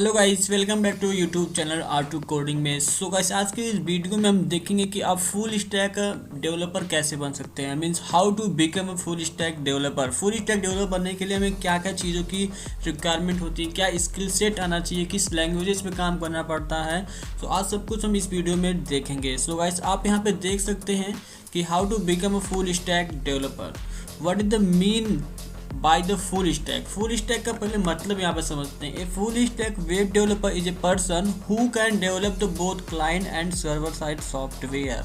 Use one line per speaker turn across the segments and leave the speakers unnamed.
Hello guys, welcome back to YouTube channel R2 coding में। So guys, आज के इस वीडियो में हम देखेंगे कि आप फुल स्टैक डेवलपर कैसे बन सकते हैं। Means how to become a full stack developer. Full stack developer बनने के लिए हमें क्या क्या चीज़ों की रिक्वायरमेंट होती है, क्या स्किल सेट आना चाहिए, किस लैंग्वेजेस में काम करना पड़ता है। सो आज सब कुछ हम इस वीडियो में देखेंगे। सो गाइस, आप यहाँ पर देख सकते हैं कि how to become a full stack developer. What is the mean by the full stack का पहले मतलब यहाँ पे समझते हैं। A full stack web developer is a person who can develop the both client and server side software.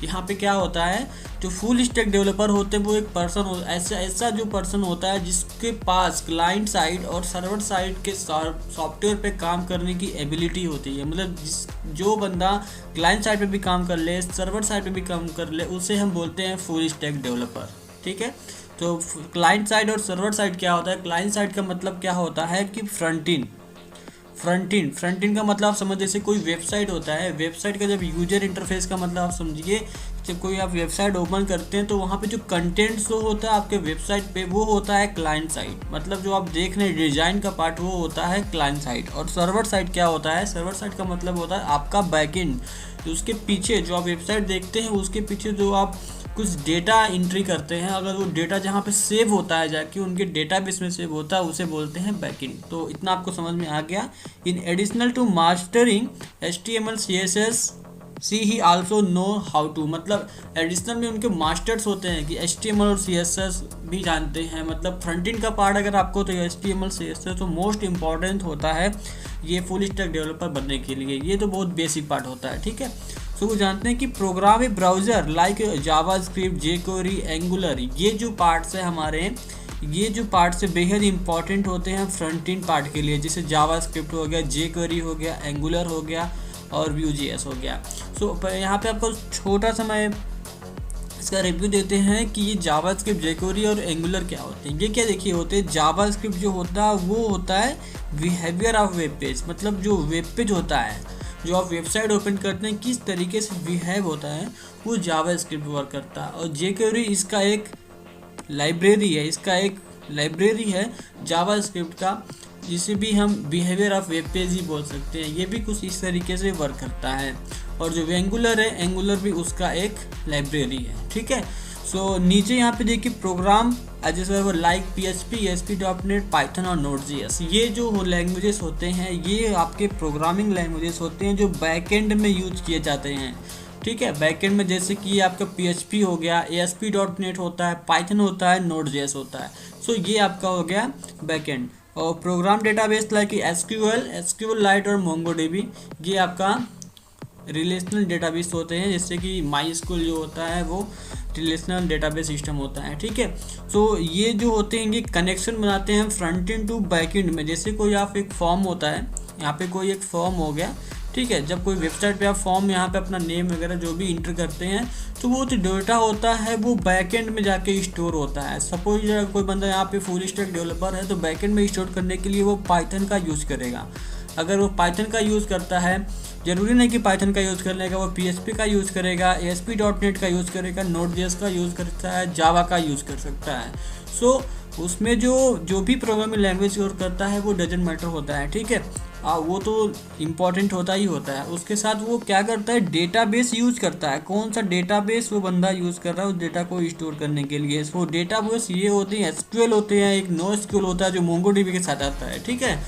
यहाँ पे क्या होता है, जो फुल स्टैक डेवलपर होते हैं वो एक पर्सन ऐसा जो पर्सन होता है जिसके पास क्लाइंट साइड और सर्वर साइड के सॉफ्टवेयर पे काम करने की एबिलिटी होती है। मतलब जो बंदा क्लाइंट साइड पे भी काम कर ले, सर्वर साइड पे भी काम कर ले, उसे हम बोलते हैं फुल स्टैक डेवलपर। ठीक है, तो क्लाइंट साइड और सर्वर साइड क्या होता है। क्लाइंट साइड का मतलब क्या होता है कि फ्रंट इन का मतलब आप समझ, जैसे कोई वेबसाइट होता है, वेबसाइट का जब यूजर इंटरफेस का मतलब आप समझिए, जब कोई आप वेबसाइट ओपन करते हैं तो वहाँ पे जो कंटेंट शो होता है आपके वेबसाइट पे, वो होता है क्लाइंट साइड। मतलब जो आप देख रहे हैं डिज़ाइन का पार्ट, वो होता है क्लाइंट साइड। और सर्वर साइड क्या होता है, सर्वर साइड का मतलब होता है आपका बैकएंड। तो उसके पीछे जो आप वेबसाइट देखते हैं, उसके पीछे जो आप कुछ डेटा एंट्री करते हैं, अगर वो डेटा जहाँ पे सेव होता है जाके उनके डेटाबेस में सेव होता है, उसे बोलते हैं बैकएंड। तो इतना आपको समझ में आ गया। In additional to mastering HTML CSS C he also know how to. मतलब एडिशनल में उनके मास्टर्स होते हैं कि HTML और CSS भी जानते हैं। मतलब फ्रंट एंड का पार्ट अगर आपको, तो HTML CSS तो मोस्ट इम्पॉर्टेंट होता है ये फुल स्टैक डेवलपर बनने के लिए। ये तो बहुत बेसिक पार्ट होता है। ठीक है, तो वो जानते हैं कि program a browser like JavaScript, jQuery, Angular, ये जो पार्ट्स है हमारे, ये जो पार्ट्स है बेहद इंपॉर्टेंट होते हैं फ्रंट एंड पार्ट के लिए। जैसे जावास्क्रिप्ट हो गया, jQuery हो गया, एंगुलर हो गया और Vue.js हो गया। सो यहाँ पे आपको छोटा सा मैं इसका रिव्यू देते हैं कि ये जावास्क्रिप्ट, jQuery और एंगुलर क्या होते हैं। ये क्या देखिए होते हैं, जावास्क्रिप्ट जो होता है वो होता है बिहेवियर ऑफ वेब पेज। मतलब जो वेब पेज होता है, जो आप वेबसाइट ओपन करते हैं, किस तरीके से बिहेव होता है, वो जावास्क्रिप्ट वर्क करता है। और jQuery इसका एक लाइब्रेरी है जावास्क्रिप्ट का, जिसे भी हम बिहेवियर ऑफ वेब पेज ही बोल सकते हैं। ये भी कुछ इस तरीके से वर्क करता है। और जो एंगुलर है, एंगुलर भी उसका एक लाइब्रेरी है। ठीक है, सो नीचे यहाँ पे देखिए program as a server like PHP, ASP.NET, Python और Node.js। ये जो लैंग्वेजेस होते हैं, ये आपके प्रोग्रामिंग लैंग्वेजेस होते हैं जो बैकएंड में यूज किए जाते हैं। ठीक है, बैकएंड में जैसे कि आपका PHP हो गया, ASP.NET होता है, पाइथन होता है, Node.js होता है। सो ये आपका हो गया बैकएंड। और प्रोग्राम डेटाबेस लाइक SQLite और MongoDB, ये आपका रिलेशनल डेटाबेस होते हैं। जैसे कि MySQL जो होता है वो रिलेशनल डेटाबेस सिस्टम होता है। ठीक है, तो ये जो होते हैं ये कनेक्शन बनाते हैं front end to back end में। जैसे कोई आप एक फॉर्म होता है, यहाँ पे कोई एक फॉर्म हो गया। ठीक है, जब कोई वेबसाइट पे आप फॉर्म यहाँ पे अपना नेम वगैरह जो भी इंटर करते हैं, तो वो जो डेटा होता है वो बैकएंड में जाके स्टोर होता है। सपोज कोई बंदा यहाँ पे फुल स्टैक डेवलपर है, तो बैकएंड में स्टोर करने के लिए वो पाइथन का यूज़ करेगा। अगर वो पाइथन का यूज़ करता है, जरूरी नहीं कि पाइथन का यूज़ करने का, वो PHP का यूज़ करेगा, ASP.NET का यूज़ करेगा, Node.js का यूज़ करता है, जावा का यूज़ कर सकता है। सो उसमें जो भी प्रोग्रामिंग लैंग्वेज यूज़ करता है वो डजंट मैटर होता है। ठीक है, वो तो इम्पॉर्टेंट होता ही होता है। उसके साथ वो क्या करता है, डेटाबेस यूज़ करता है। कौन सा डेटाबेस वो बंदा यूज़ कर रहा है उस डेटा को स्टोर करने के लिए। वो डेटाबेस ये होते हैं, SQL होते हैं, एक NoSQL होता है जो MongoDB के साथ आता है। ठीक है,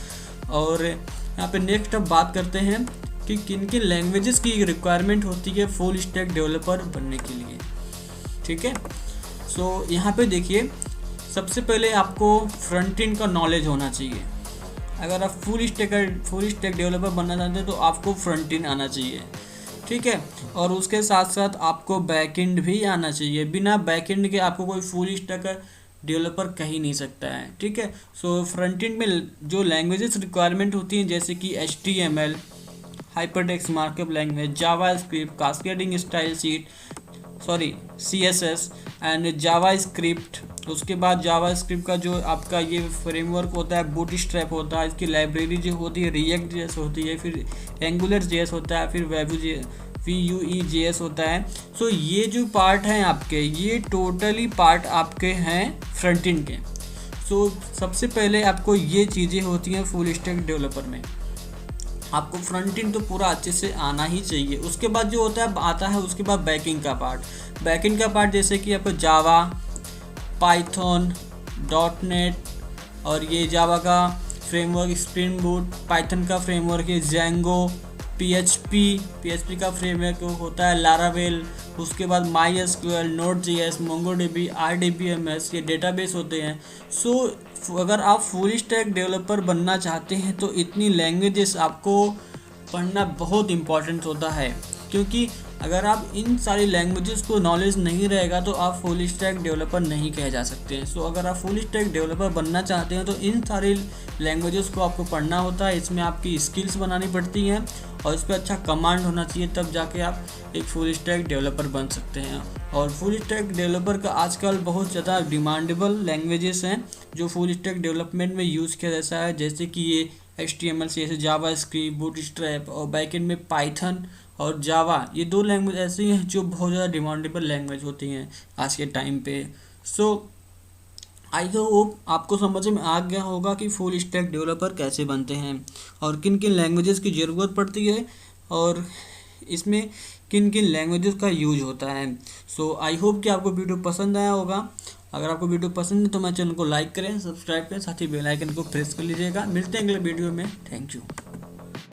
और यहाँ पे नेक्स्ट अब बात करते हैं कि किन किन लैंग्वेजेस की रिक्वायरमेंट होती है फुल स्टैक डेवलपर बनने के लिए। ठीक है, सो यहाँ पे देखिए, सबसे पहले आपको फ्रंट एंड का नॉलेज होना चाहिए। अगर आप फुल स्टैक डेवलपर बनना चाहते हैं तो आपको फ्रंट एंड आना चाहिए। ठीक है, और उसके साथ साथ आपको बैक एंड भी आना चाहिए। बिना बैक एंड के आपको कोई फुल स्टैक डेवलपर कह ही नहीं सकता है। ठीक है, सो फ्रंट एंड में जो लैंग्वेजेस रिक्वायरमेंट होती हैं, जैसे कि HTML, hypertext markup language, JavaScript, cascading style CSS and JavaScript. उसके बाद जावास्क्रिप्ट का जो आपका ये फ्रेमवर्क होता है बूटस्ट्रैप होता है, इसकी लाइब्रेरी जो होती है React.js होती है, फिर AngularJS होता है, फिर Vue.js होता है। सो ये जो पार्ट हैं आपके, ये टोटली पार्ट आपके हैं फ्रंट एंड के। सो सबसे पहले आपको ये चीज़ें होती हैं फुल स्टैक डेवलपर में। आपको फ्रंट एंड तो पूरा अच्छे से आना ही चाहिए। उसके बाद जो होता है आता है उसके बाद बैकएंड का पार्ट। बैकएंड का पार्ट जैसे कि आपको जावा, पाइथन, डॉटनेट और ये जावा का फ्रेमवर्क स्प्रिंग बूट, पाइथन का फ्रेमवर्क है जेंगो, पीएचपी का फ्रेमवर्क होता है लारावेल, उसके बाद MySQL, Node.js, MongoDB, RDBMS ये डेटाबेस होते हैं। सो अगर आप फुल स्टैक डेवलपर बनना चाहते हैं तो इतनी लैंग्वेजेस आपको पढ़ना बहुत इम्पॉर्टेंट होता है, क्योंकि अगर आप इन सारी लैंग्वेजेस को नॉलेज नहीं रहेगा तो आप फुल स्टैक डेवलपर नहीं कहे जा सकते हैं। सो अगर आप फुल स्टैक डेवलपर बनना चाहते हैं तो इन सारी लैंग्वेजेस को आपको पढ़ना होता है, इसमें आपकी स्किल्स बनानी पड़ती हैं और इस पर अच्छा कमांड होना चाहिए, तब जाके आप एक फुल स्टैक डेवलपर बन सकते हैं। और फुल स्टैक डेवलपर का आजकल बहुत ज़्यादा डिमांडेबल लैंग्वेजेस हैं जो फुल स्टैक डेवलपमेंट में यूज़ किया जाता है, जैसे कि ये HTML CSS, जावास्क्रिप्ट, बूटस्ट्रैप और बैकएंड में पाइथन और जावा, ये 2 लैंग्वेज ऐसी हैं जो बहुत ज़्यादा डिमांडेबल लैंग्वेज होती हैं आज के टाइम पे। सो आई होप आपको समझ में आ गया होगा कि फुल स्टैक डेवलपर कैसे बनते हैं और किन किन लैंग्वेजेस की ज़रूरत पड़ती है और इसमें किन किन लैंग्वेजेस का यूज होता है। सो आई होप कि आपको वीडियो पसंद आया होगा। अगर आपको वीडियो पसंद है तो मेरे चैनल को लाइक करें, सब्सक्राइब करें, साथ ही बेल आइकन को प्रेस कर लीजिएगा। मिलते हैं अगले वीडियो में। Thank you.